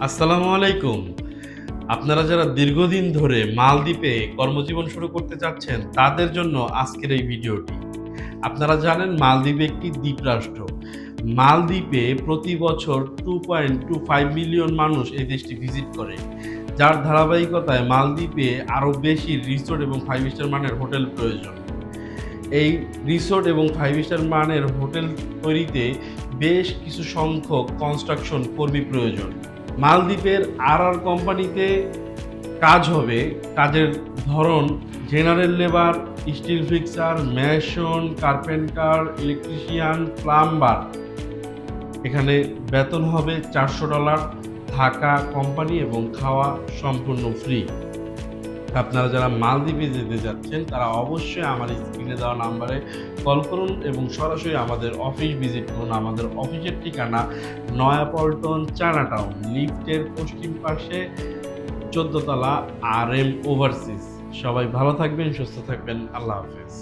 আসসালামু আলাইকুম। আপনারা যারা দীর্ঘদিন ধরে মালদ্বীপে কর্মজীবন শুরু করতে চাচ্ছেন, তাদের জন্য আজকের এই ভিডিওটি। আপনারা জানেন মালদ্বীপ একটি দ্বীপরাষ্ট্র। মালদ্বীপে প্রতি বছর 2.25 মিলিয়ন মানুষ এই দেশটি ভিজিট করে। যার ধারাবাহিকতায় মালদ্বীপে আরও বেশি রিসোর্ট এবং 5 স্টার মানের হোটেল প্রয়োজন। এই রিসোর্ট এবং 5 স্টার মানের হোটেল তৈরিতে বেশ কিছু সংখ্যক কনস্ট্রাকশন কর্মী প্রয়োজন। মালদ্বীপের কোম্পানিতে কাজ হবে। কাজের ধরন general labour, still fixer, Mason, carpenter, electrician, plumber. এখানে বেতন হবে $400, থাকা, কোম্পানি এবং খাওয়া সম্পূর্ণ ফ্রি। আপনারা যারা মালদ্বীপে যেতে যাচ্ছেন তারা অবশ্যই আমার স্ক্রিনে দেওয়া নাম্বারে কল করুন এবং সরাসরি আমাদের অফিস ভিজিট করুন। আমাদের অফিসের ঠিকানা নয়াপল্টন, চায়নাটাউন, লিফটের পশ্চিম পাশে 14 তলা RM ওভারসিজ। সবাই ভালো থাকবেন, সুস্থ থাকবেন। আল্লাহ হাফেজ।